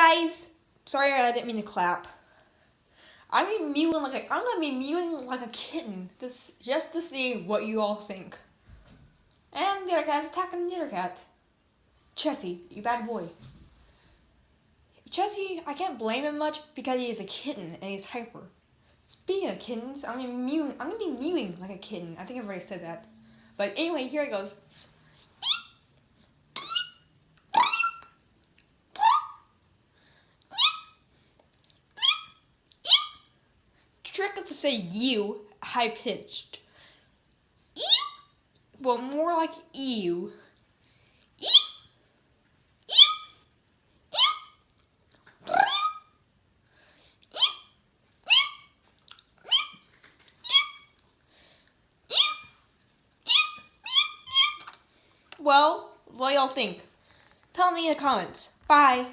guys! Sorry, I didn't mean to clap. I'm gonna be mewing like a kitten, just to see what you all think. And the other cat's attacking the other cat. Chessie, you bad boy. Chessie, I can't blame him much because he is a kitten and he's hyper. Speaking of kittens, I'm gonna be mewing like a kitten. I think I've already said that. But anyway, here it goes. Trick is to say you, high pitched. Well, more like ew. Well, what y'all think? Tell me in the comments. Bye.